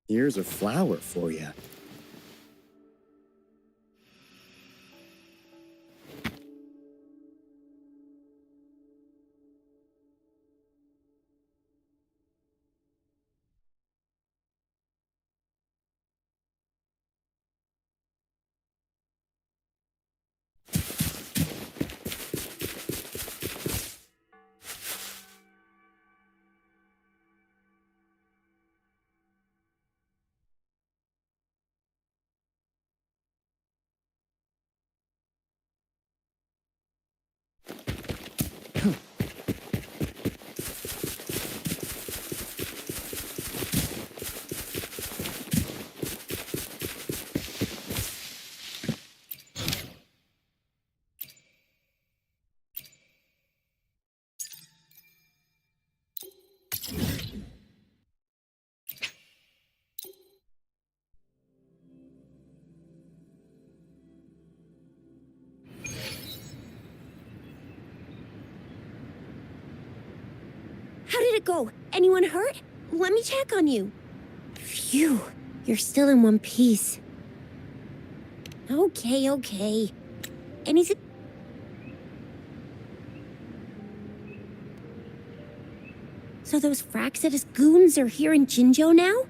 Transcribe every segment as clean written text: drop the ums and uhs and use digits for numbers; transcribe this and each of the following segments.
Here's a flower for you. How did it go? Anyone hurt? Let me check on you. Phew, you're still in one piece. Okay. Anything? So those Fraxidus goons are here in Jinzhou now?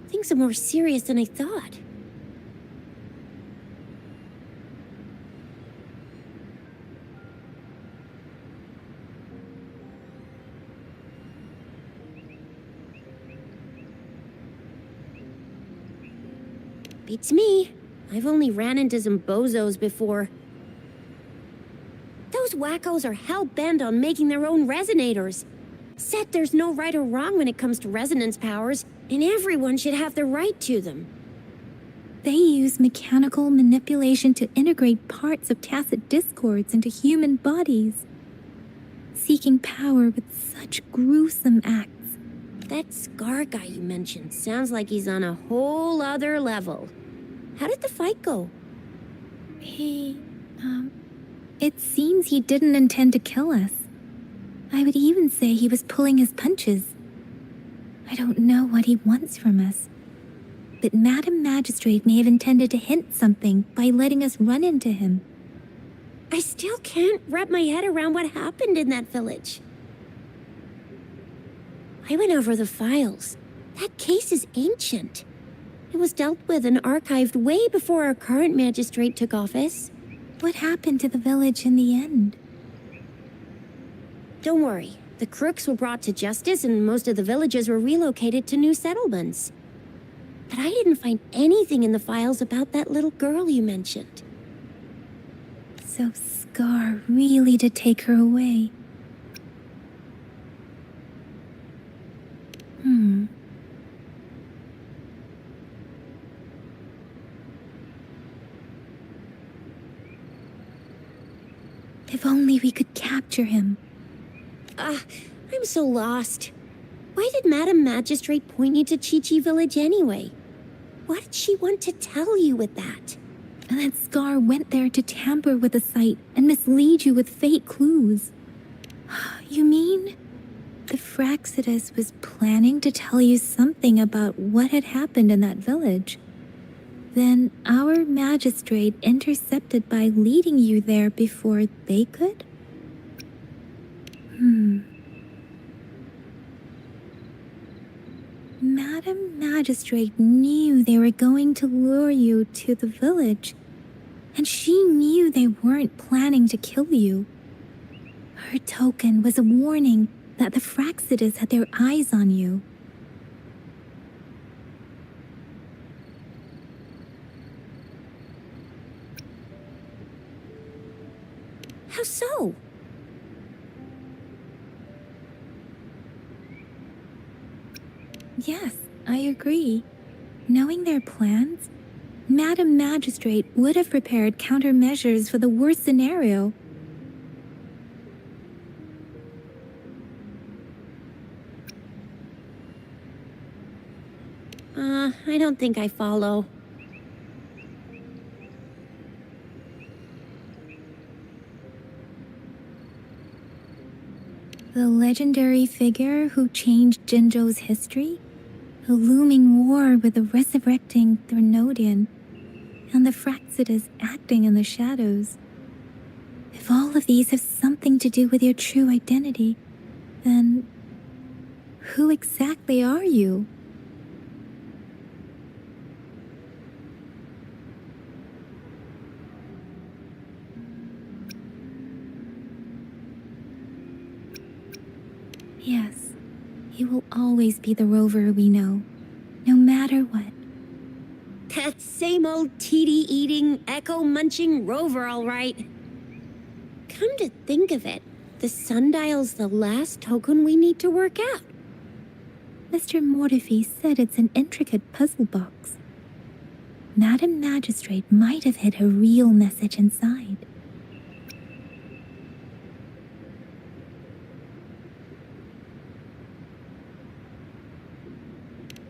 Things are more serious than I thought. Beats me. I've only ran into some bozos before. Those wackos are hell-bent on making their own resonators. Said there's no right or wrong when it comes to resonance powers, and everyone should have the right to them. They use mechanical manipulation to integrate parts of tacit discords into human bodies, seeking power with such gruesome acts. That Scar guy you mentioned sounds like he's on a whole other level. How did the fight go? It seems he didn't intend to kill us. I would even say he was pulling his punches. I don't know what he wants from us. But Madam Magistrate may have intended to hint something by letting us run into him. I still can't wrap my head around what happened in that village. I went over the files. That case is ancient. It was dealt with and archived way before our current magistrate took office. What happened to the village in the end? Don't worry. The crooks were brought to justice and most of the villagers were relocated to new settlements. But I didn't find anything in the files about that little girl you mentioned. So Scar really did take her away. If only we could capture him. I'm so lost. Why did Madam Magistrate point you to Chi-Chi Village anyway? What did she want to tell you with that? And that Scar went there to tamper with the site and mislead you with fake clues. You mean the Fraxidus was planning to tell you something about what had happened in that village? Then our magistrate intercepted by leading you there before they could? Madam Magistrate knew they were going to lure you to the village, and she knew they weren't planning to kill you. Her token was a warning that the Fraxidus had their eyes on you. How so? Yes, I agree. Knowing their plans, Madam Magistrate would have prepared countermeasures for the worst scenario. I don't think I follow. The legendary figure who changed Jinzhou's history? A looming war with the resurrecting Threnodian and the Fraxidas acting in the shadows. If all of these have something to do with your true identity, then who exactly are you? Yes, you will always be the Rover we know, no matter what. That same old TD-eating, echo-munching Rover, all right. Come to think of it, the sundial's the last token we need to work out. Mr. Mortefi said it's an intricate puzzle box. Madam Magistrate might have hid a real message inside.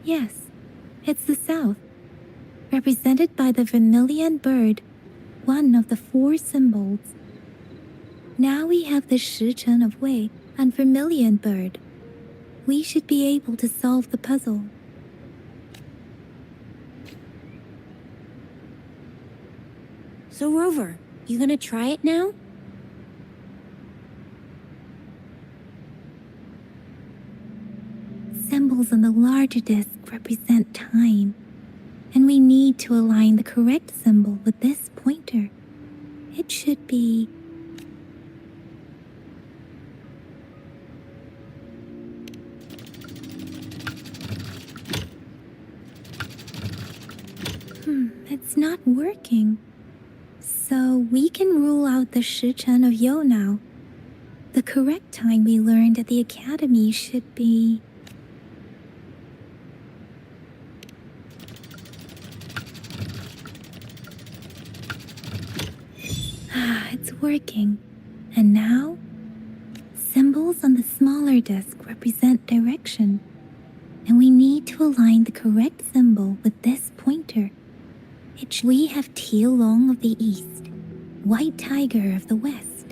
Yes, it's the South, represented by the vermilion bird, one of the 4 symbols. Now we have the Shichen of Wei and vermilion bird. We should be able to solve the puzzle. So Rover, you gonna try it now? Symbols on the larger disc represent time, and we need to align the correct symbol with this pointer. It should be... it's not working. So we can rule out the Shichen of Yo now. The correct time we learned at the academy should be... It's working. And now? Symbols on the smaller disc represent direction. And we need to align the correct symbol with this pointer. We have teal long of the east, white tiger of the west,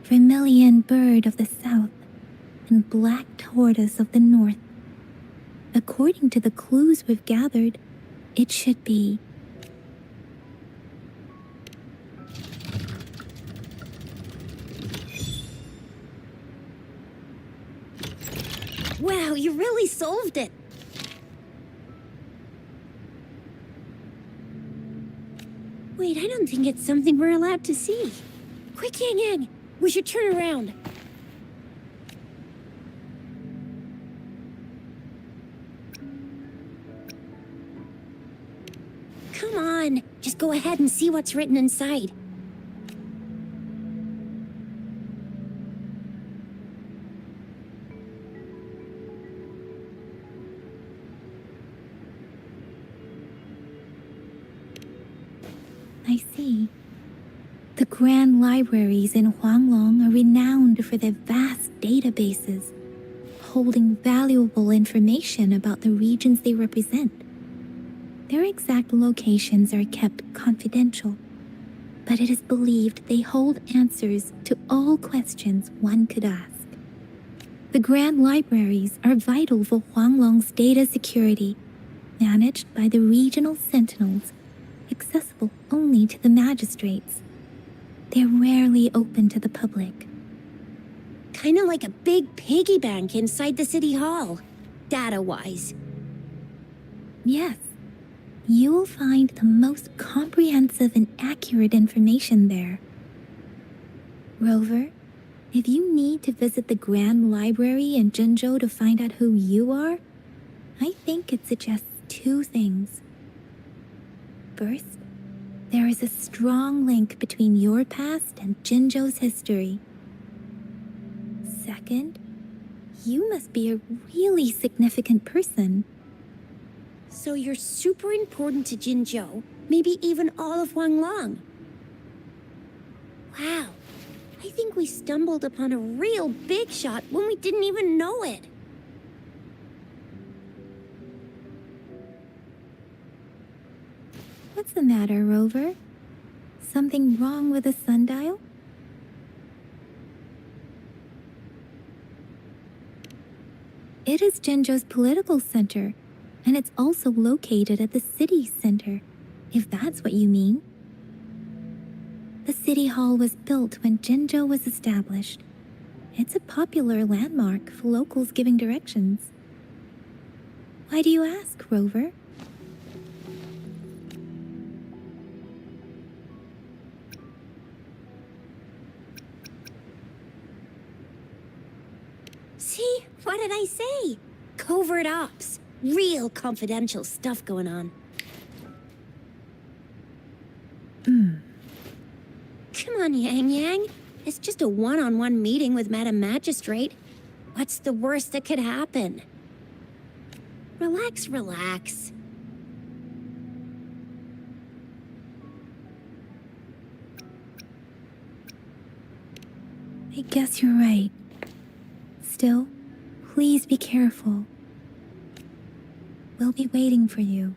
vermilion bird of the south, and black tortoise of the north. According to the clues we've gathered, it should be... Wow, you really solved it! Wait, I don't think it's something we're allowed to see. Quick, Yang Yang! We should turn around. Come on, just go ahead and see what's written inside. I see. The grand libraries in Huanglong are renowned for their vast databases, holding valuable information about the regions they represent. Their exact locations are kept confidential, but it is believed they hold answers to all questions one could ask. The grand libraries are vital for Huanglong's data security, managed by the regional sentinels, accessible only to the magistrates. They're rarely open to the public. Kinda like a big piggy bank inside the city hall, data-wise. Yes, you will find the most comprehensive and accurate information there. Rover, if you need to visit the Grand Library in Jinzhou to find out who you are, I think it suggests 2 things. First, there is a strong link between your past and Jinzhou's history. Second, you must be a really significant person. So you're super important to Jinzhou, maybe even all of Huanglong. Wow, I think we stumbled upon a real big shot when we didn't even know it. What's the matter, Rover? Something wrong with the sundial? It is Jinzhou's political center, and it's also located at the city center, if that's what you mean. The city hall was built when Jinzhou was established. It's a popular landmark for locals giving directions. Why do you ask, Rover? See? What did I say? Covert ops. Real confidential stuff going on. Come on, Yang Yang. It's just a one-on-one meeting with Madam Magistrate. What's the worst that could happen? Relax, relax. I guess you're right. Still, please be careful. We'll be waiting for you.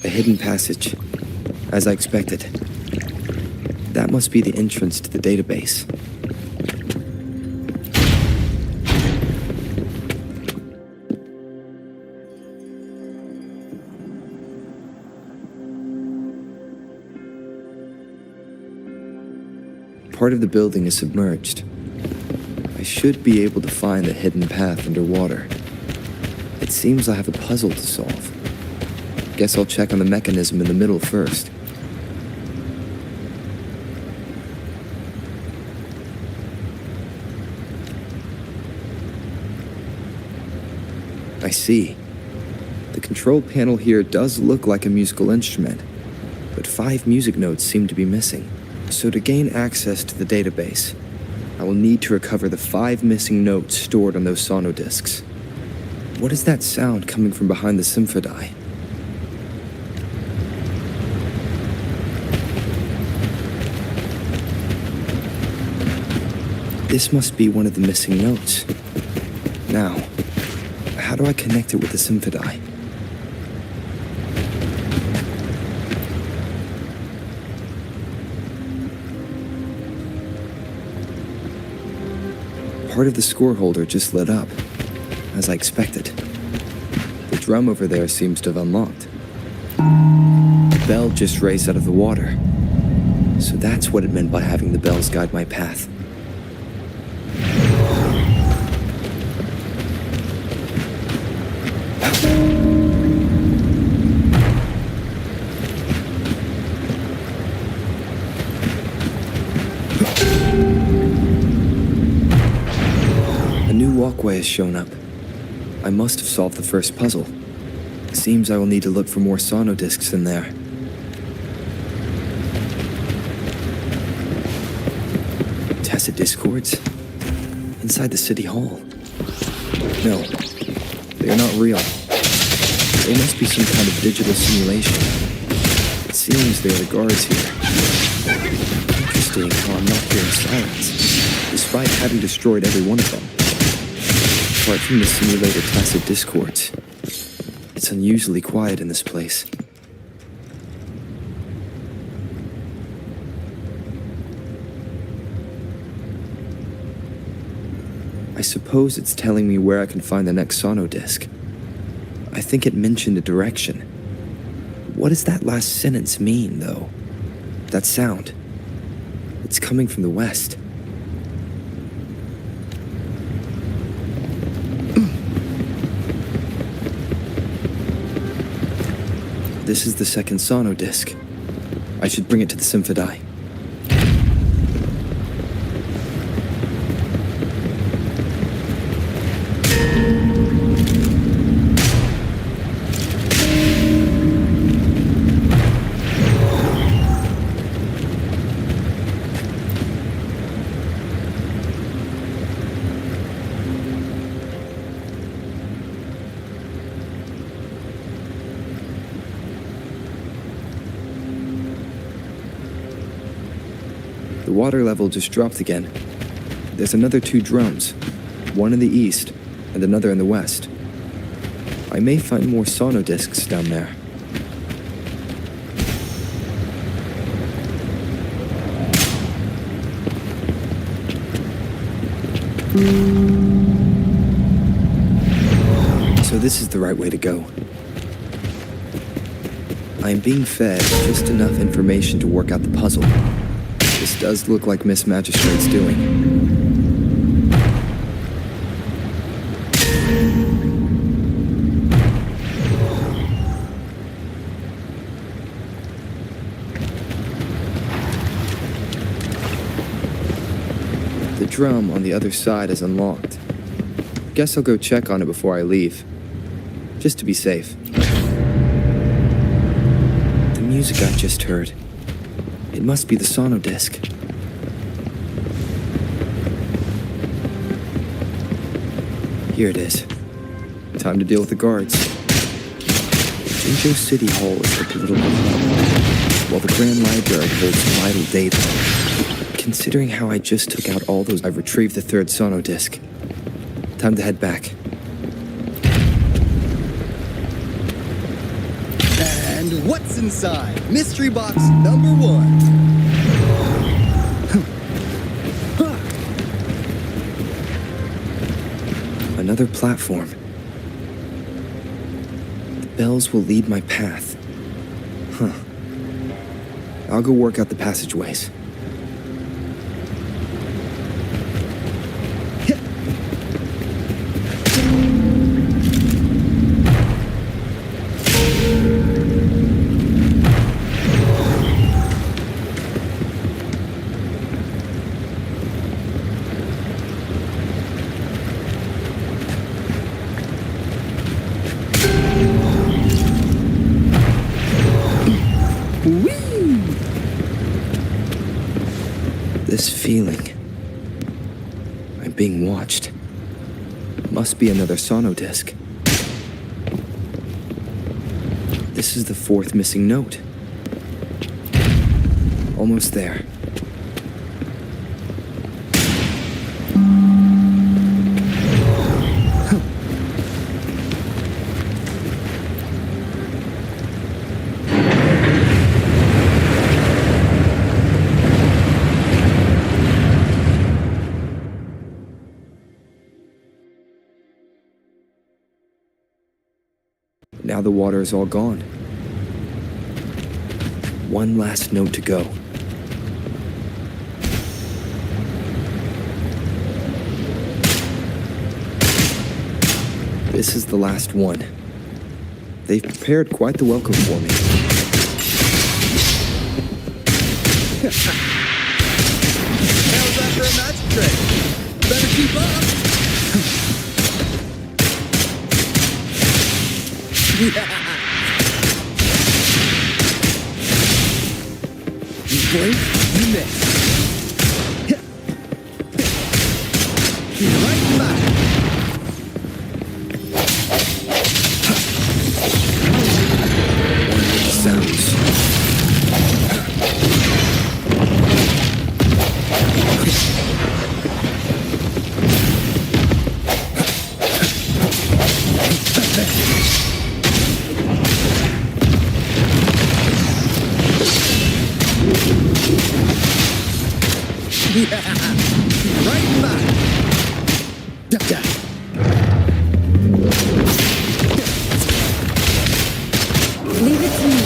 A hidden passage, as I expected. That must be the entrance to the database. Part of the building is submerged. I should be able to find the hidden path underwater. It seems I have a puzzle to solve. Guess I'll check on the mechanism in the middle first. I see. The control panel here does look like a musical instrument, but 5 music notes seem to be missing. So to gain access to the database, I will need to recover the 5 missing notes stored on those sonodiscs. What is that sound coming from behind the symphony? This must be one of the missing notes. Now, how do I connect it with the symphony? Part of the score holder just lit up, as I expected. drum over there seems to have unlocked. The bell just raised out of the water. So that's what it meant by having the bells guide my path. A new walkway has shown up. I must have solved the first puzzle. Seems I will need to look for more sono discs in there. Tacit discords? Inside the city hall? No, they are not real. They must be some kind of digital simulation. It seems they are the guards here. Interesting how I'm not hearing sirens, despite having destroyed every one of them. Apart from the simulated tacit discords, it's unusually quiet in this place. I suppose it's telling me where I can find the next sono disc. I think it mentioned a direction. What does that last sentence mean, though? That sound. It's coming from the west. This is the second sono disc. I should bring it to the Symphodi. The water level just dropped again. There's another 2 drums, one in the east and another in the west. I may find more sono discs down there. So this is the right way to go. I am being fed just enough information to work out the puzzle. This does look like Miss Magistrate's doing. The drum on the other side is unlocked. Guess I'll go check on it before I leave, just to be safe. The music I just heard. It must be the sono disc. Here it is. Time to deal with the guards. Jinjo City Hall is the political hub, while the Grand Library holds vital data. Considering how I just took out all those, I've retrieved the third sono disc. Time to head back. And what's inside? Mystery box number 1. Another platform. The bells will lead my path. Huh. I'll go work out the passageways. This feeling. I'm being watched. Must be another sono disc. This is the 4th missing note. Almost there. the water is all gone. One last note to go. This is the last one. They've prepared quite the welcome for me. How's that for a magic trick? Better keep up. You blink, you miss. Right back. Sounds. Right back. Duck, duck. Leave it to me.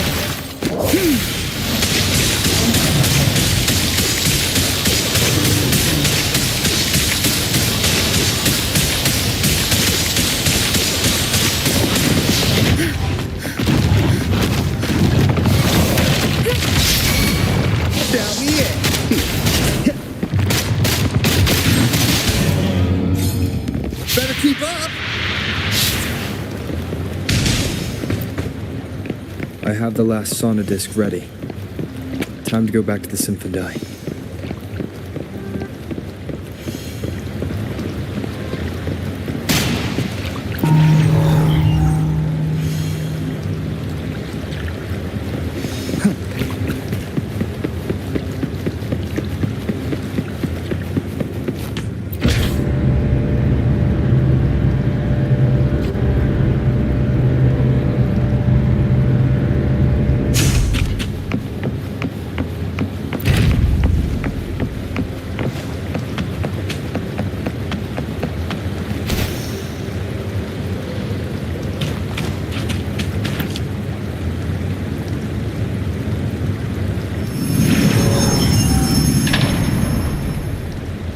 Down the end. Better keep up. I have the last sauna disc ready. Time to go back to the Symphony.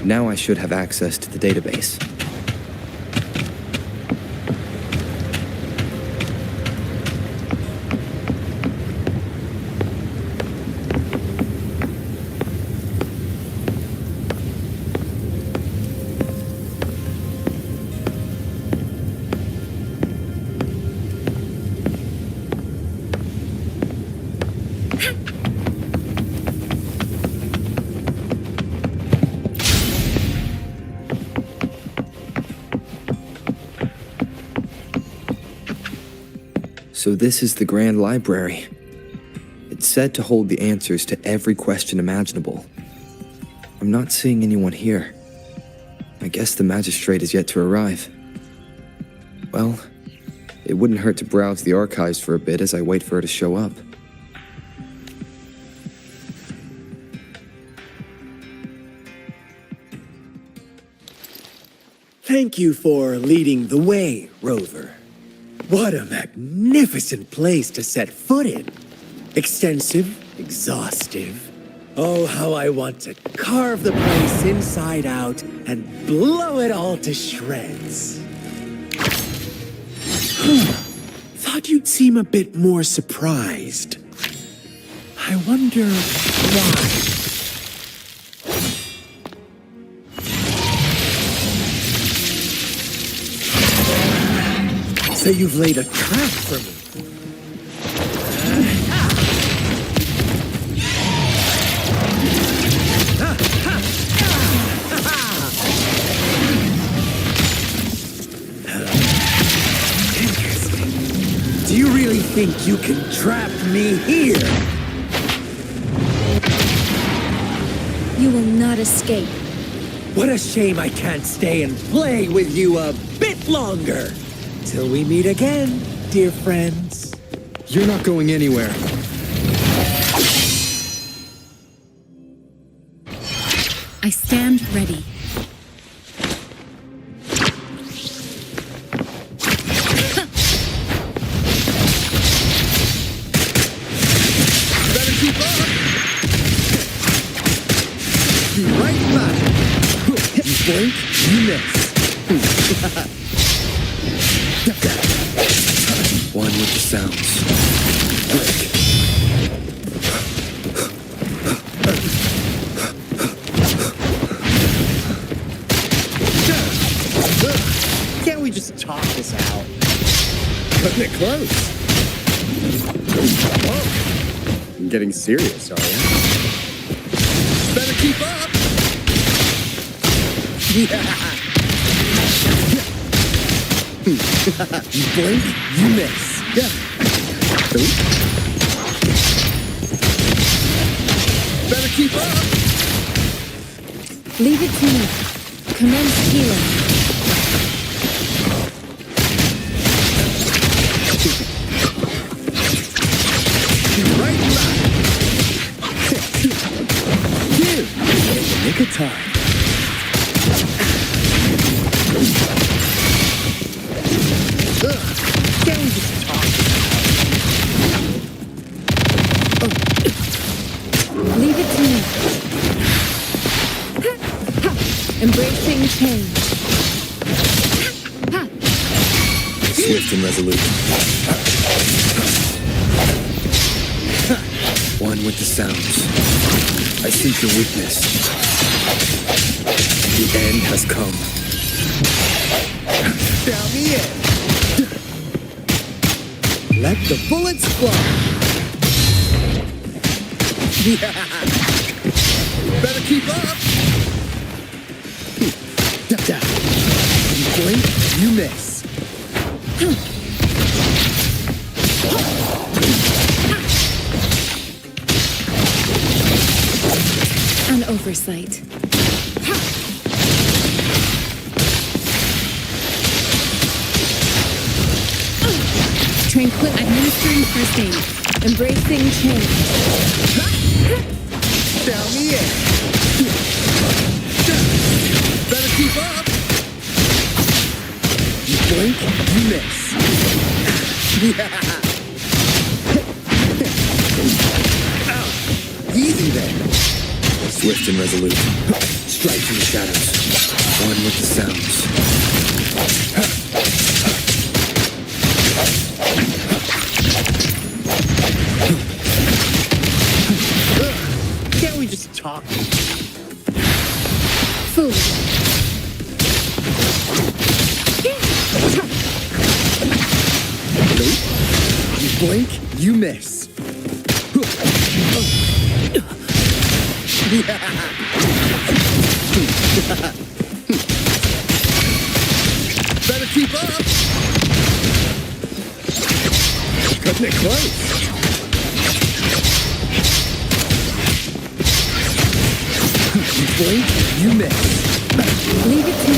Now I should have access to the database. So this is the Grand Library. It's said to hold the answers to every question imaginable. I'm not seeing anyone here. I guess the magistrate is yet to arrive. Well, it wouldn't hurt to browse the archives for a bit as I wait for her to show up. Thank you for leading the way, Rover. What a magnificent place to set foot in. Extensive, exhaustive. Oh, how I want to carve the place inside out and blow it all to shreds. Thought you'd seem a bit more surprised. I wonder why. So you've laid a trap for me. Interesting. Do you really think you can trap me here? You will not escape. What a shame I can't stay and play with you a bit longer. Till we meet again, dear friends. You're not going anywhere. I stand ready. right back. You blink, you miss. One with the sounds. Break. Can't we just talk this out? Cutting it close. Whoa. I'm getting serious, are you? Better keep up. Yeah. You blink, you miss. Yeah. Better keep up. Leave it to me. Commence healing. Right back. Here, in the nick of time. Can't we just talk? Leave it to me. Embracing change. Swift and resolute. One with the sounds. I sense your weakness. The end has come. Down the end. Let the bullets fly. Yeah. Better keep up. You blink, you miss. An oversight. Tranquil. Administering first aid. Embracing change. Down the end. Better keep up. You blink, you miss. Yeah. Easy then. Swift and resolute. Strike from the shadows. One with the sounds. Can't we just talk? Food. You blink, you miss. Better keep up. Cutting it close. You blink, you miss. Leave it to me.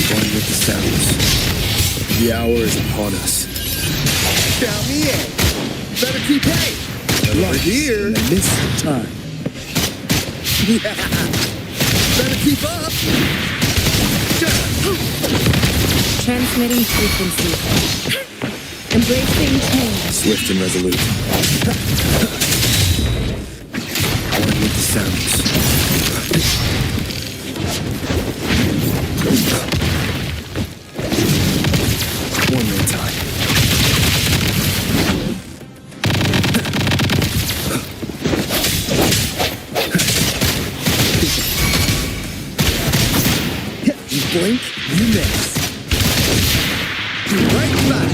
One with the sounds. The hour is upon us. Down the end. Better keep hey. Right here. In the midst of time. Yeah. Better keep up. Transmitting frequency. Embracing change. Swift and resolute. One with the sounds. One more time. You blink, you miss. Right back.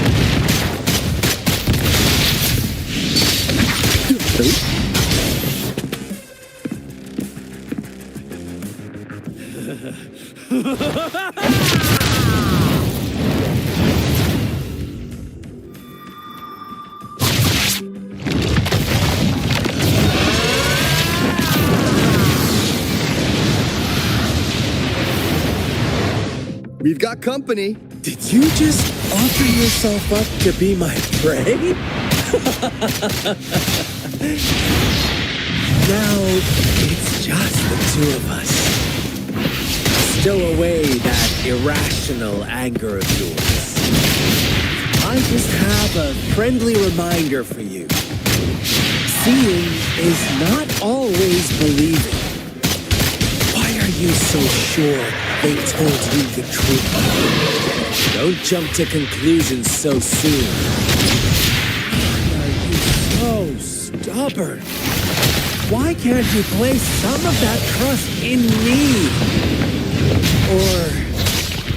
We've got company. Did you just offer yourself up to be my prey? Now it's just the two of us. Stow away that irrational anger of yours. I just have a friendly reminder for you. Seeing is not always believing. Why are you so sure they told you the truth? Don't jump to conclusions so soon. Why are you so stubborn? Why can't you place some of that trust in me? Or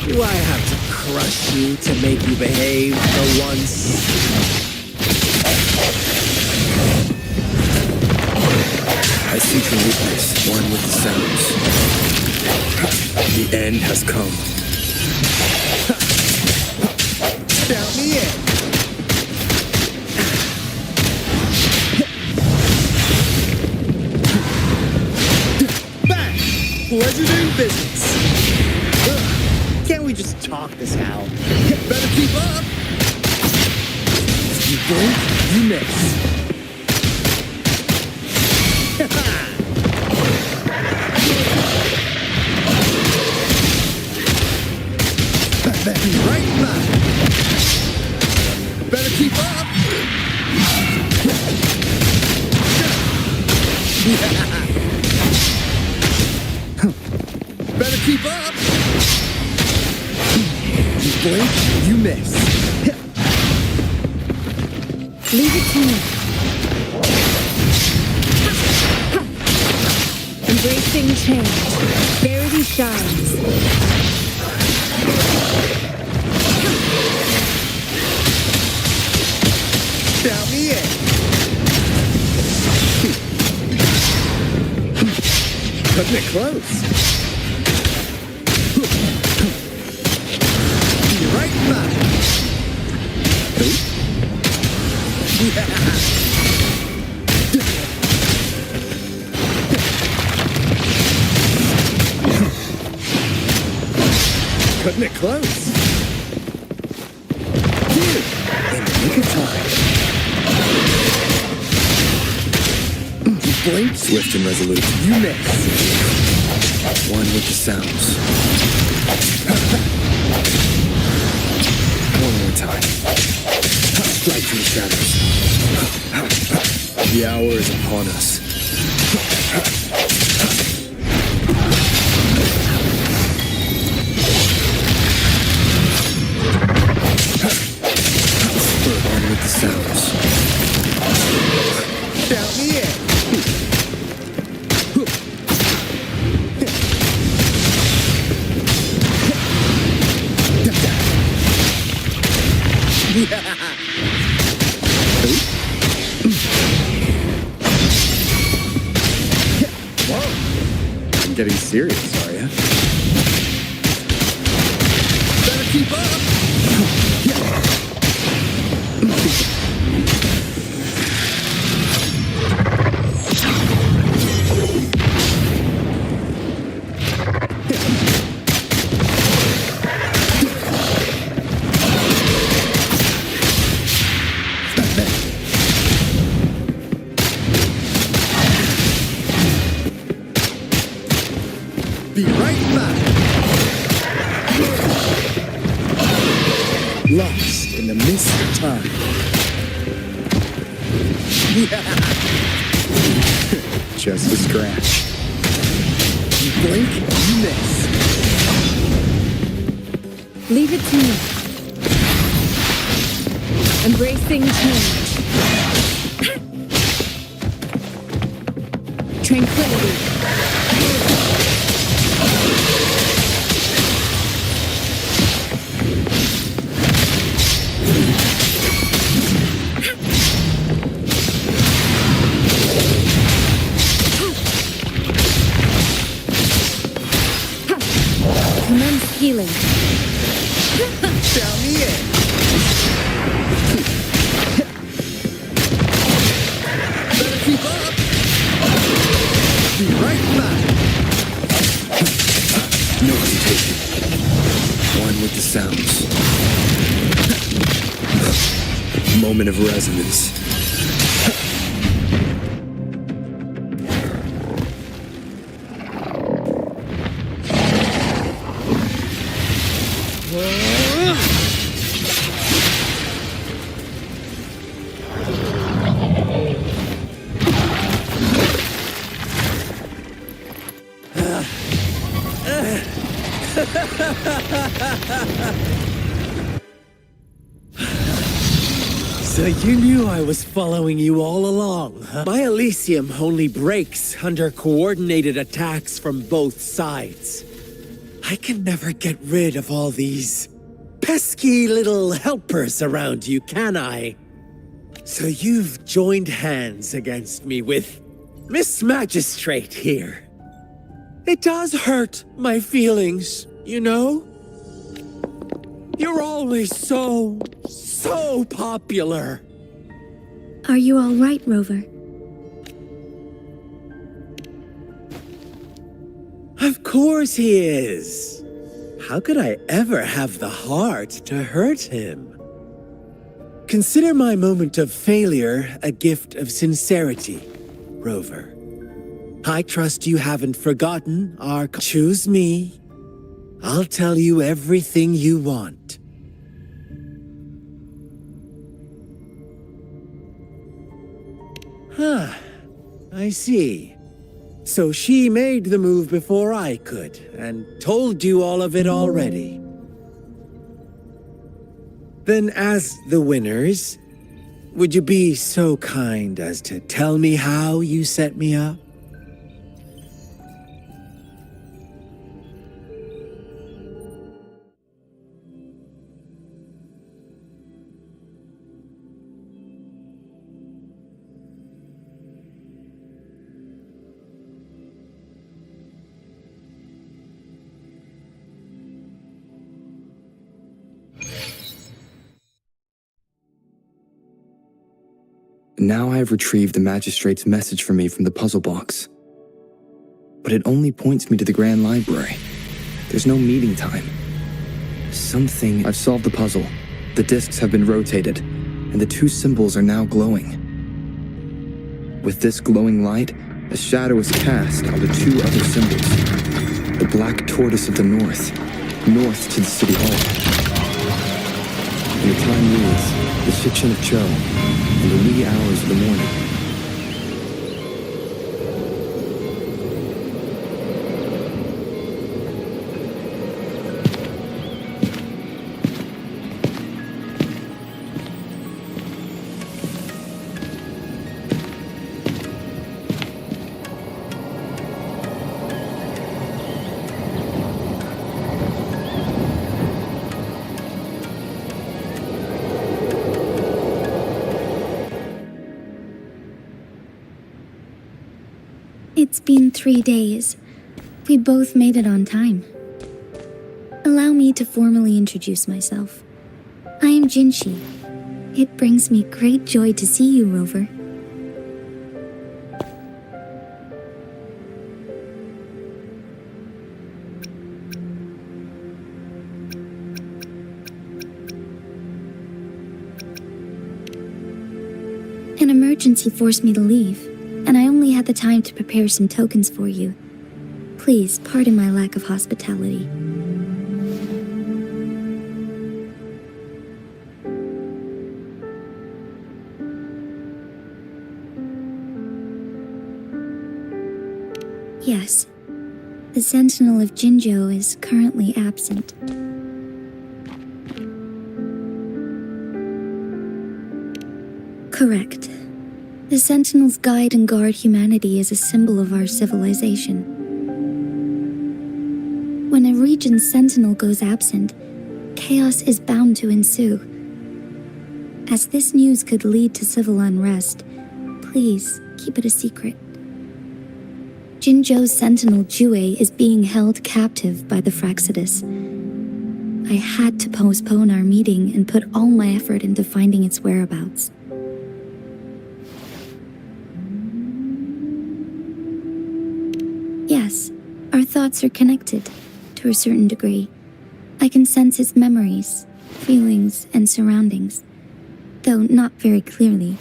do I have to crush you to make you behave for once? I see your weakness, one with the sounds. The end has come. Count me in. Bang! Pleasure doing business. Can't we just talk this out? Better keep up. You blink, you miss. Be right back. Better keep up. Better keep up. You blink, you miss. Leave it to me. Embracing change. Verity shines. Count me in. Cutting it close. Be right back. Cutting it close. Here, in the nick of time. You blink, Swift and resolute. you miss. One with the sounds. One more time. Strike from the shadows. The hour is upon us. On with the sounds. Count me in. Whoa. You're getting serious, are you? Better keep up. Be right back. Lost in the mist of time. Just a scratch. You blink, you miss. Leave it to me. Embracing change. Tranquility. Commence healing. Count me in. Better keep up. Be right back. No hesitation. One with the sounds. Moment of resonance. So you knew I was following you all along, huh? My Elysium only breaks under coordinated attacks from both sides. I can never get rid of all these pesky little helpers around you, can I? So you've joined hands against me with Miss Magistrate here. It does hurt my feelings, you know? You're always so popular. Are you all right, Rover? Of course he is. How could I ever have the heart to hurt him? Consider my moment of failure a gift of sincerity, Rover. I trust you haven't forgotten our... Choose me. I'll tell you everything you want. Huh. I see. So she made the move before I could, and told you all of it already. Then as the winners, would you be so kind as to tell me how you set me up? Now I have retrieved the magistrate's message for me from the puzzle box. But it only points me to the Grand Library. There's no meeting time. I've solved the puzzle. The discs have been rotated, and the two symbols are now glowing. With this glowing light, a shadow is cast on the two other symbols. The black tortoise of the north to the city hall. And the time reads, the Shikshin of Cho, in the wee hours of the morning. It's been 3 days. We both made it on time. Allow me to formally introduce myself. I am Jinshi. It brings me great joy to see you, Rover. An emergency forced me to leave, and I only had the time to prepare some tokens for you. Please pardon my lack of hospitality. Yes, the Sentinel of Jinzhou is currently absent. Correct. The Sentinels guide and guard humanity as a symbol of our civilization. When a region's Sentinel goes absent, chaos is bound to ensue. As this news could lead to civil unrest, please keep it a secret. Jinzhou's Sentinel Jue is being held captive by the Fraxidus. I had to postpone our meeting and put all my effort into finding its whereabouts. Yes, our thoughts are connected, to a certain degree. I can sense its memories, feelings, and surroundings, though not very clearly.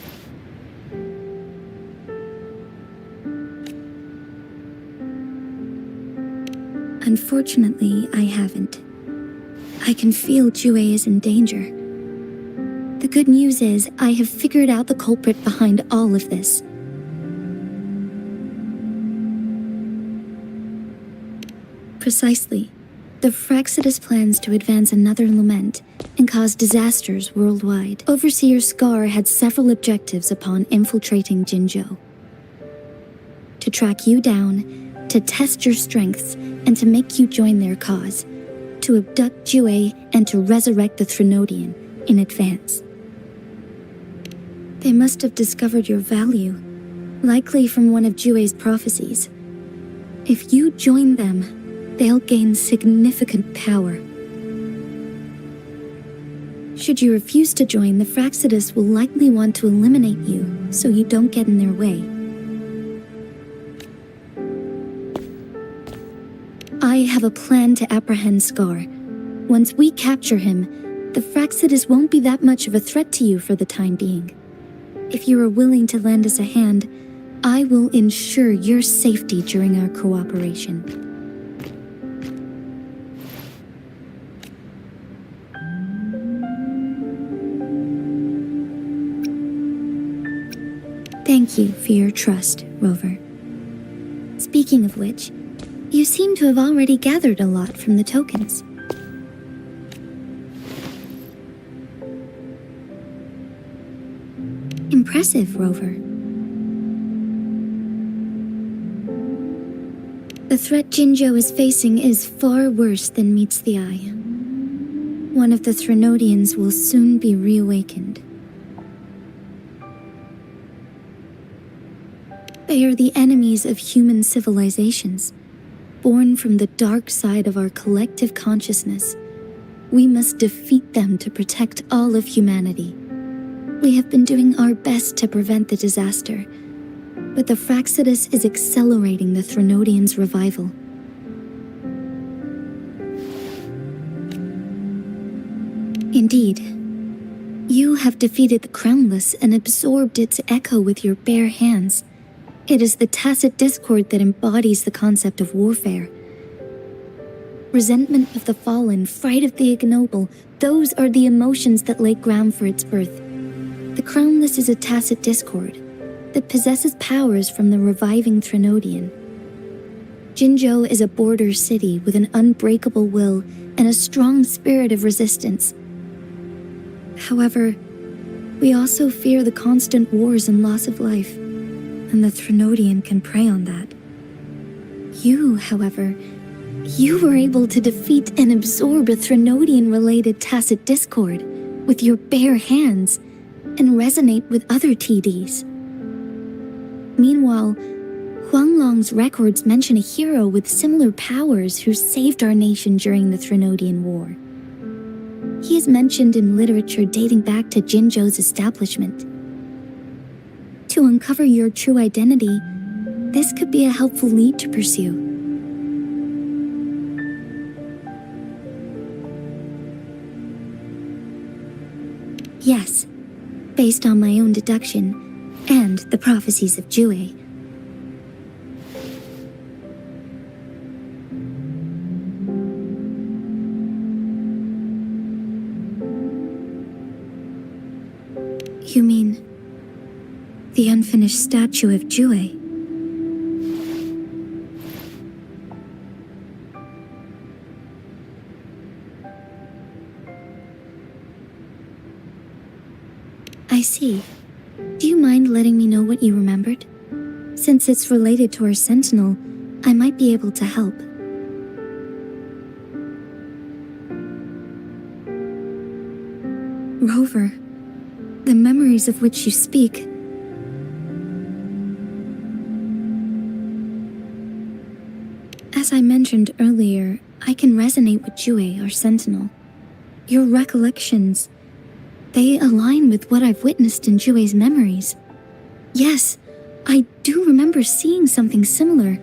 Unfortunately, I haven't. I can feel Jue is in danger. The good news is, I have figured out the culprit behind all of this. Precisely. The Fraxidus plans to advance another lament and cause disasters worldwide. Overseer Scar had several objectives upon infiltrating Jinzhou. To track you down, to test your strengths, and to make you join their cause. To abduct Jue and to resurrect the Threnodian in advance. They must have discovered your value, likely from one of Jue's prophecies. If you join them, they'll gain significant power. Should you refuse to join, the Fraxidus will likely want to eliminate you so you don't get in their way. I have a plan to apprehend Scar. Once we capture him, the Fraxidus won't be that much of a threat to you for the time being. If you are willing to lend us a hand, I will ensure your safety during our cooperation. Thank you for your trust, Rover. Speaking of which, you seem to have already gathered a lot from the tokens. Impressive, Rover. The threat Jinzhou is facing is far worse than meets the eye. One of the Threnodians will soon be reawakened. They are the enemies of human civilizations, born from the dark side of our collective consciousness. We must defeat them to protect all of humanity. We have been doing our best to prevent the disaster, but the Fraxidus is accelerating the Threnodians' revival. Indeed, you have defeated the Crownless and absorbed its echo with your bare hands. It is the tacit discord that embodies the concept of warfare. Resentment of the fallen, fright of the ignoble, those are the emotions that lay ground for its birth. The Crownless is a tacit discord that possesses powers from the reviving Threnodian. Jinzhou is a border city with an unbreakable will and a strong spirit of resistance. However, we also fear the constant wars and loss of life, and the Threnodian can prey on that. You, however, you were able to defeat and absorb a Threnodian-related tacit discord with your bare hands and resonate with other TDs. Meanwhile, Huanglong's records mention a hero with similar powers who saved our nation during the Threnodian War. He is mentioned in literature dating back to Jinzhou's establishment. To uncover your true identity, this could be a helpful lead to pursue. Yes, based on my own deduction and the prophecies of Jue. You mean the unfinished statue of Jue? I see. Do you mind letting me know what you remembered? Since it's related to our sentinel, I might be able to help. Rover, the memories of which you speak. As I mentioned earlier, I can resonate with Jue, our sentinel. Your recollections, they align with what I've witnessed in Jue's memories. Yes, I do remember seeing something similar.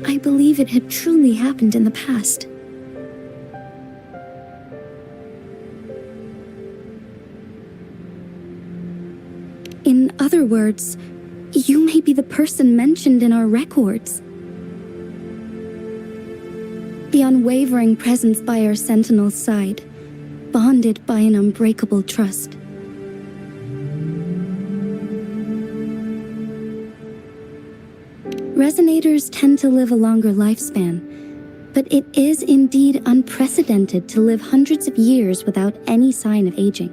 I believe it had truly happened in the past. In other words, you may be the person mentioned in our records. The unwavering presence by our sentinel's side, bonded by an unbreakable trust. Resonators tend to live a longer lifespan, but it is indeed unprecedented to live hundreds of years without any sign of aging.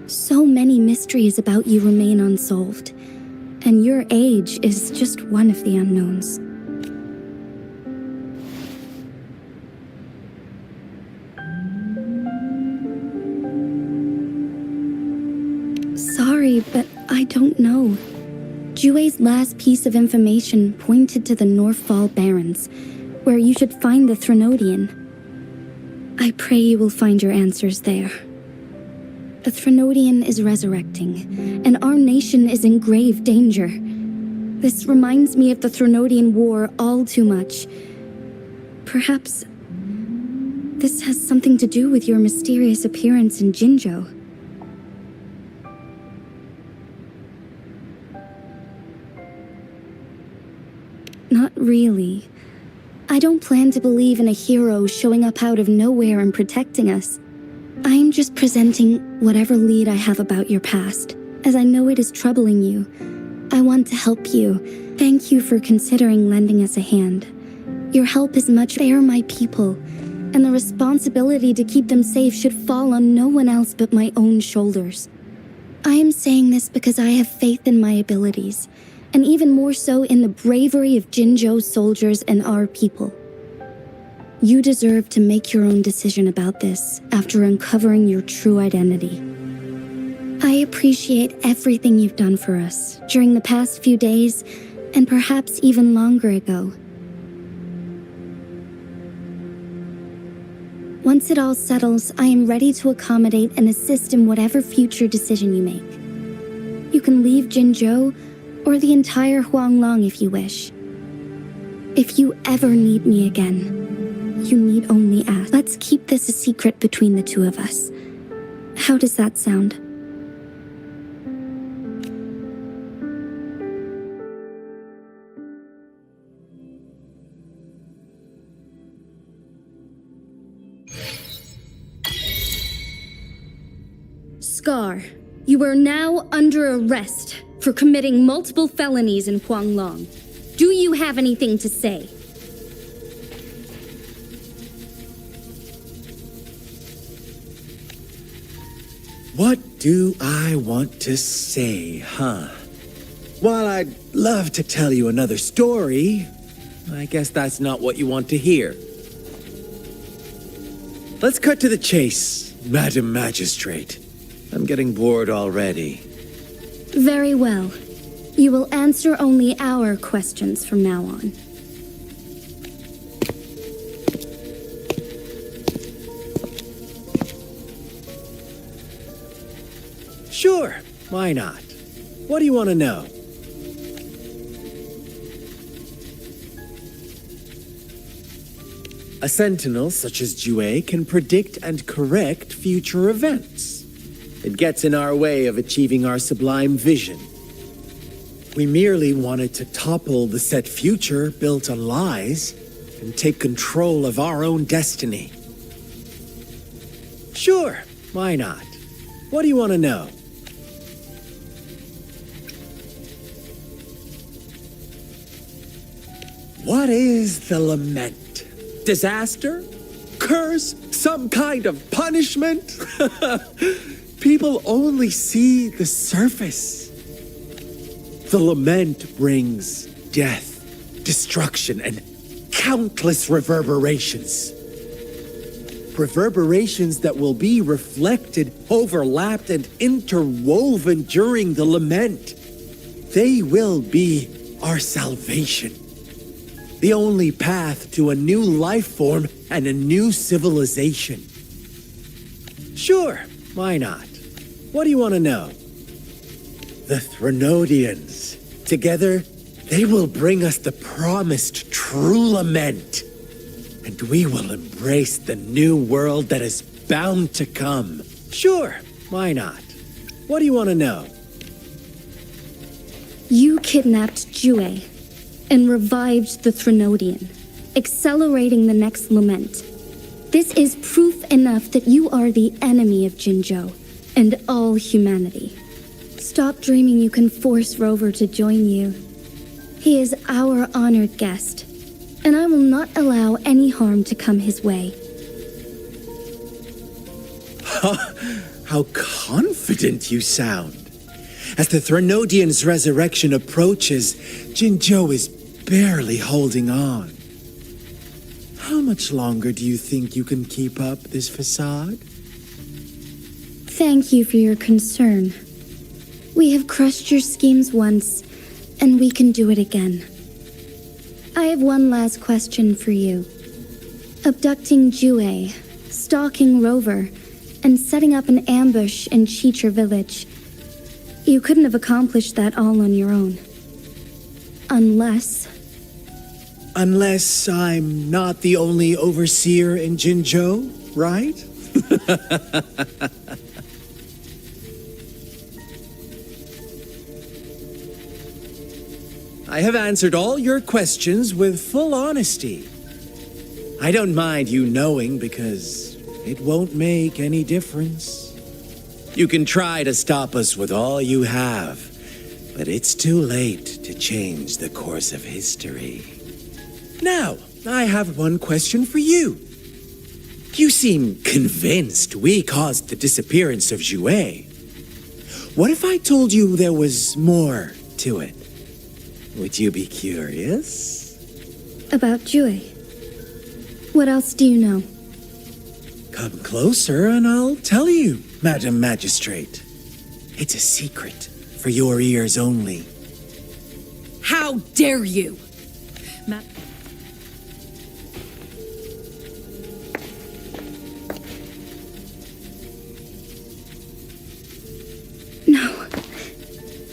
So many mysteries about you remain unsolved, and your age is just one of the unknowns. Sorry, but I don't know. Jue's last piece of information pointed to the Northfall Barrens, where you should find the Threnodian. I pray you will find your answers there. The Threnodian is resurrecting, and our nation is in grave danger. This reminds me of the Threnodian War all too much. Perhaps this has something to do with your mysterious appearance in Jinzhou. Not really. I don't plan to believe in a hero showing up out of nowhere and protecting us. I'm just presenting whatever lead I have about your past, as I know it is troubling you. I want to help you. Thank you for considering lending us a hand. Your help is much. They are my people, and the responsibility to keep them safe should fall on no one else but my own shoulders. I am saying this because I have faith in my abilities, and even more so in the bravery of Jinzhou's soldiers and our people. You deserve to make your own decision about this after uncovering your true identity. I appreciate everything you've done for us during the past few days, and perhaps even longer ago. Once it all settles, I am ready to accommodate and assist in whatever future decision you make. You can leave Jinzhou or the entire Huanglong if you wish. If you ever need me again, you need only ask. Let's keep this a secret between the two of us. How does that sound? Scar, you are now under arrest for committing multiple felonies in Huanglong. Do you have anything to say? What do I want to say, huh? While I'd love to tell you another story, I guess that's not what you want to hear. Let's cut to the chase, Madam Magistrate. I'm getting bored already. Very well. You will answer only our questions from now on. Sure, why not? What do you want to know? A sentinel such as Jue can predict and correct future events. It gets in our way of achieving our sublime vision. We merely wanted to topple the set future built on lies and take control of our own destiny. Sure, why not? What do you want to know? What is the lament? Disaster? Curse? Some kind of punishment? People only see the surface. The lament brings death, destruction, and countless reverberations. Reverberations that will be reflected, overlapped, and interwoven during the lament. They will be our salvation. The only path to a new life form and a new civilization. Sure, why not? What do you want to know? The Threnodians. Together, they will bring us the promised true lament. And we will embrace the new world that is bound to come. Sure, why not? What do you want to know? You kidnapped Jue and revived the Threnodian, accelerating the next lament. This is proof enough that you are the enemy of Jinzhou and all humanity. Stop dreaming you can force Rover to join you. He is our honored guest, and I will not allow any harm to come his way. How confident you sound. As the Threnodian's resurrection approaches, Jinzhou is barely holding on. How much longer do you think you can keep up this facade? Thank you for your concern. We have crushed your schemes once, and we can do it again. I have one last question for you. Abducting Jue, stalking Rover, and setting up an ambush in Cheecher Village. You couldn't have accomplished that all on your own. Unless I'm not the only overseer in Jinzhou, right? I have answered all your questions with full honesty. I don't mind you knowing because it won't make any difference. You can try to stop us with all you have, but it's too late to change the course of history. Now, I have one question for you. You seem convinced we caused the disappearance of Jue. What if I told you there was more to it? Would you be curious? about Jue. What else do you know? Come closer and I'll tell you, Madam Magistrate. It's a secret for your ears only. How dare you! No,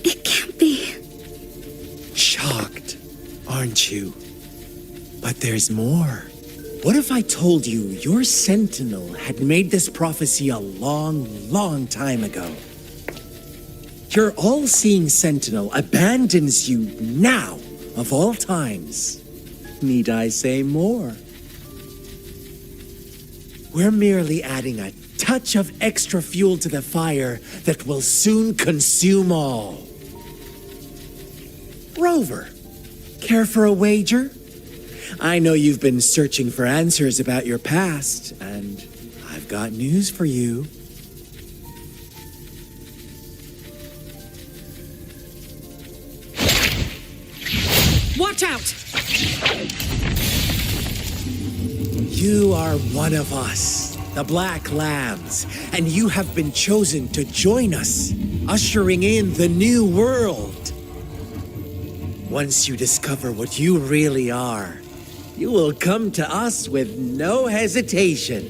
it can't be. Shocked, aren't you? But there's more. What if I told you your sentinel had made this prophecy a long, long time ago? Your all-seeing sentinel abandons you now, of all times. Need I say more? We're merely adding a touch of extra fuel to the fire that will soon consume all. Rover, care for a wager? I know you've been searching for answers about your past, and I've got news for you. Watch out! You are one of us, the Black Lambs, and you have been chosen to join us, ushering in the new world. Once you discover what you really are, you will come to us with no hesitation.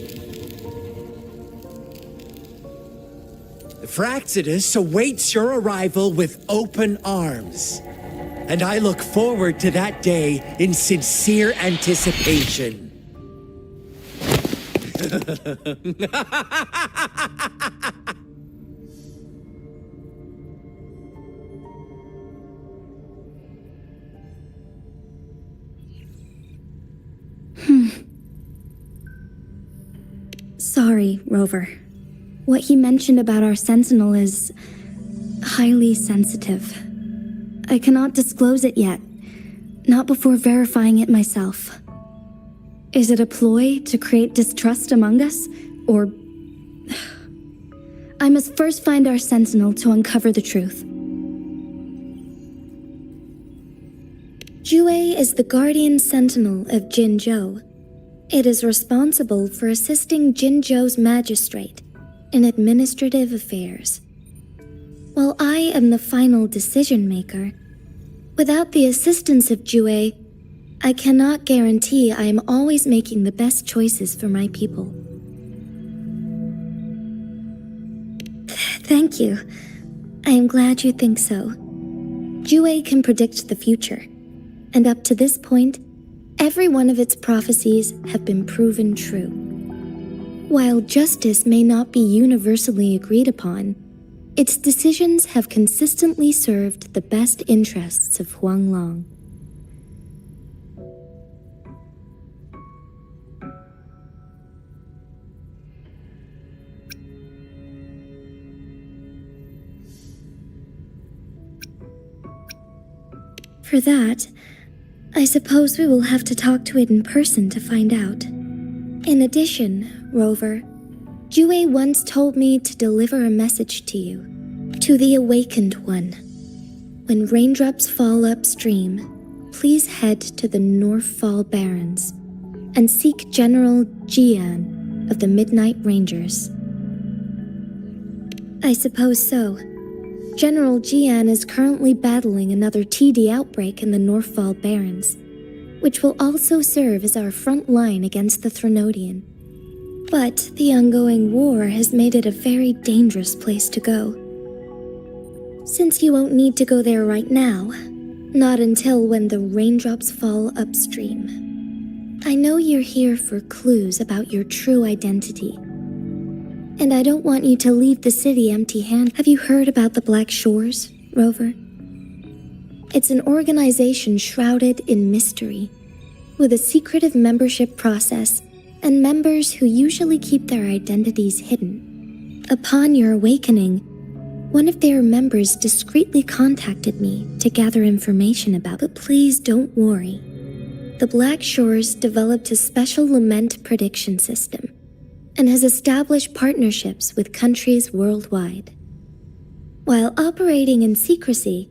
The Fraxidus awaits your arrival with open arms, and I look forward to that day in sincere anticipation. Sorry, Rover. What he mentioned about our sentinel is highly sensitive. I cannot disclose it yet, not before verifying it myself. Is it a ploy to create distrust among us, or... I must first find our sentinel to uncover the truth. Jue is the guardian sentinel of Jinzhou. It is responsible for assisting Jinzhou's magistrate in administrative affairs. While I am the final decision maker, without the assistance of Jue, I cannot guarantee I am always making the best choices for my people. Thank you. I am glad you think so. Jue can predict the future, and up to this point, every one of its prophecies have been proven true. While justice may not be universally agreed upon, its decisions have consistently served the best interests of Huanglong. For that, I suppose we will have to talk to it in person to find out. In addition, Rover, Jue once told me to deliver a message to you, to the Awakened One. When raindrops fall upstream, please head to the Northfall Barrens and seek General Jian of the Midnight Rangers. I suppose so. General Jian is currently battling another TD outbreak in the Northfall Barrens, which will also serve as our front line against the Threnodian. But the ongoing war has made it a very dangerous place to go. Since you won't need to go there right now, not until when the raindrops fall upstream. I know you're here for clues about your true identity. And I don't want you to leave the city empty-handed. Have you heard about the Black Shores, Rover? It's an organization shrouded in mystery, with a secretive membership process and members who usually keep their identities hidden. Upon your awakening, one of their members discreetly contacted me to gather information about, but please don't worry. The Black Shores developed a special lament prediction system and has established partnerships with countries worldwide. While operating in secrecy,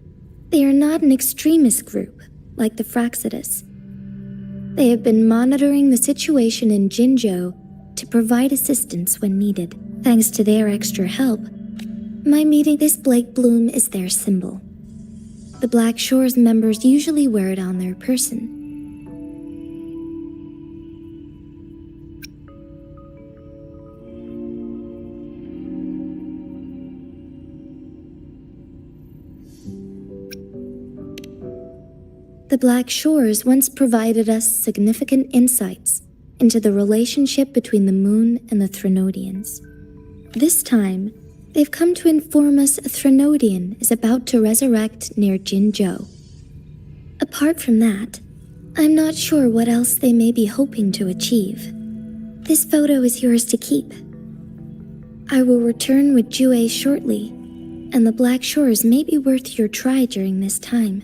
they are not an extremist group like the Fraxidus. They have been monitoring the situation in Jinzhou to provide assistance when needed. Thanks to their extra help, my meeting this Blake Bloom is their symbol. The Black Shores members usually wear it on their person. The Black Shores once provided us significant insights into the relationship between the moon and the Threnodians. This time, they've come to inform us a Threnodian is about to resurrect near Jinzhou. Apart from that, I'm not sure what else they may be hoping to achieve. This photo is yours to keep. I will return with Jue shortly, and the Black Shores may be worth your try during this time.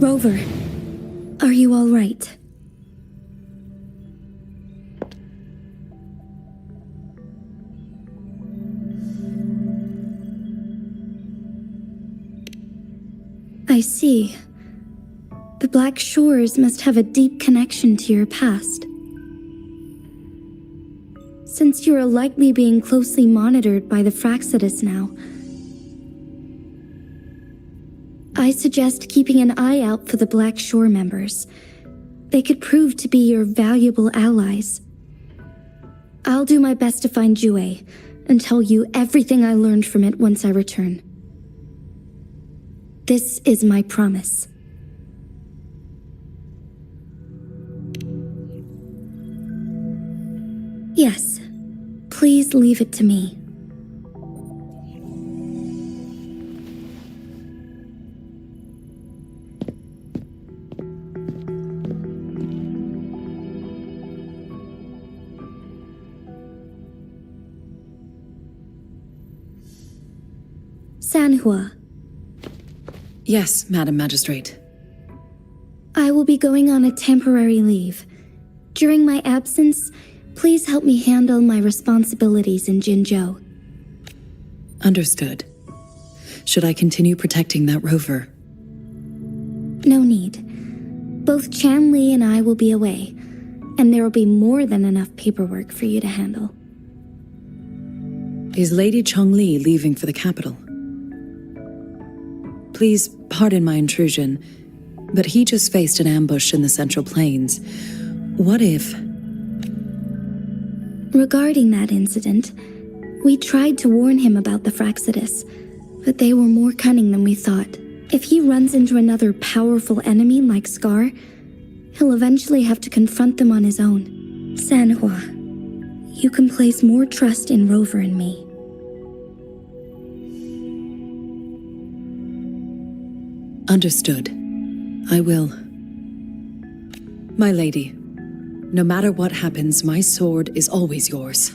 Rover, are you all right? I see. The Black Shores must have a deep connection to your past. Since you are likely being closely monitored by the Fraxidus now, I suggest keeping an eye out for the Black Shore members. They could prove to be your valuable allies. I'll do my best to find Jue and tell you everything I learned from it once I return. This is my promise. Yes, please leave it to me. Sanhua. Yes, Madam Magistrate. I will be going on a temporary leave. During my absence, please help me handle my responsibilities in Jinzhou. Understood. Should I continue protecting that rover? No need. Both Chanli and I will be away, and there will be more than enough paperwork for you to handle. Is Lady Chongli leaving for the capital? Please pardon my intrusion, but he just faced an ambush in the Central Plains. What if... Regarding that incident, we tried to warn him about the Fraxidus, but they were more cunning than we thought. If he runs into another powerful enemy like Scar, he'll eventually have to confront them on his own. Sanhua, you can place more trust in Rover and me. Understood. I will. My lady, no matter what happens, my sword is always yours.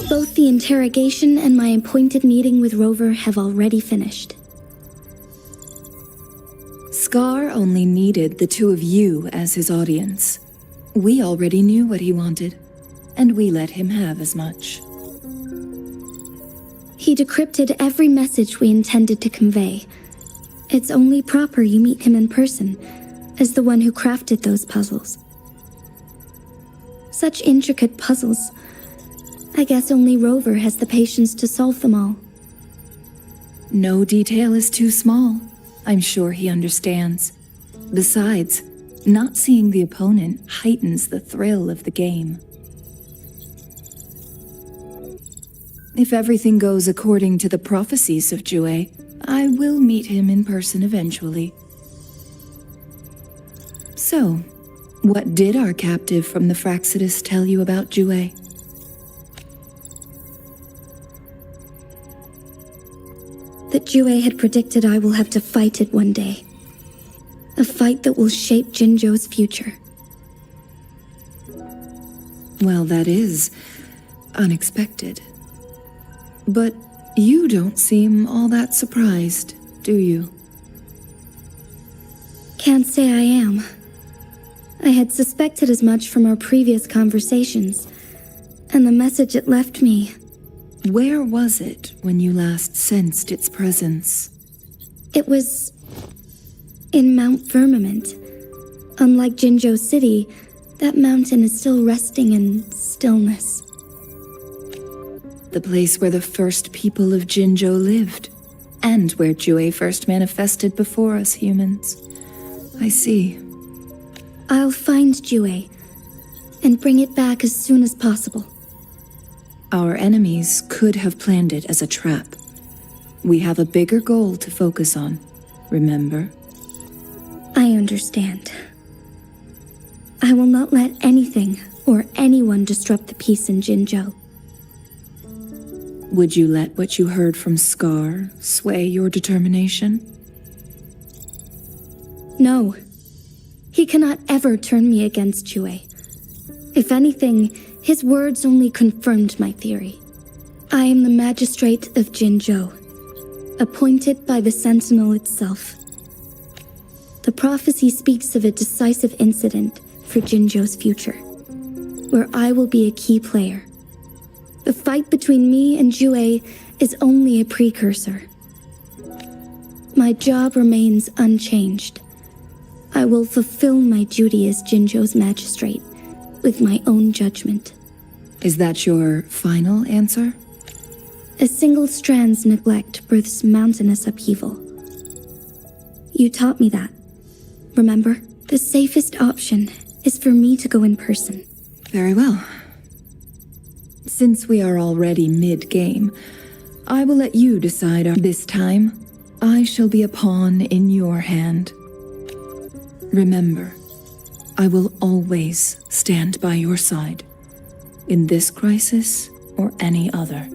Both the interrogation and my appointed meeting with Rover have already finished. Scar only needed the two of you as his audience. We already knew what he wanted, and we let him have as much. He decrypted every message we intended to convey. It's only proper you meet him in person, as the one who crafted those puzzles. Such intricate puzzles. I guess only Rover has the patience to solve them all. No detail is too small. I'm sure he understands. Besides, not seeing the opponent heightens the thrill of the game. If everything goes according to the prophecies of Jue, I will meet him in person eventually. So, what did our captive from the Fraxidus tell you about Jue? That Jue had predicted I will have to fight it one day. A fight that will shape Jinzhou's future. Well, that is unexpected. But you don't seem all that surprised, do you? Can't say I am. I had suspected as much from our previous conversations, and the message it left me. Where was it when you last sensed its presence? It was in Mount Firmament. Unlike Jinzhou City, that mountain is still resting in stillness. The place where the first people of Jinzhou lived, and where Jue first manifested before us humans. I see. I'll find Jue, and bring it back as soon as possible. Our enemies could have planned it as a trap. We have a bigger goal to focus on, remember? I understand. I will not let anything or anyone disrupt the peace in Jinzhou. Would you let what you heard from Scar sway your determination? No. He cannot ever turn me against Jue. If anything, his words only confirmed my theory. I am the magistrate of Jinzhou, appointed by the Sentinel itself. The prophecy speaks of a decisive incident for Jinzhou's future, where I will be a key player. The fight between me and Jue is only a precursor. My job remains unchanged. I will fulfill my duty as Jinzhou's magistrate with my own judgment. Is that your final answer? A single strand's neglect births mountainous upheaval. You taught me that. Remember? The safest option is for me to go in person. Very well. Since we are already mid-game, I will let you decide this time. I shall be a pawn in your hand. Remember, I will always stand by your side, in this crisis or any other.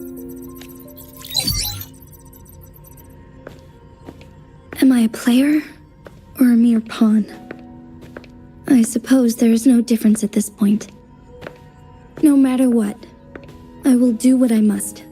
Am I a player or a mere pawn? I suppose there is no difference at this point. No matter what, I will do what I must.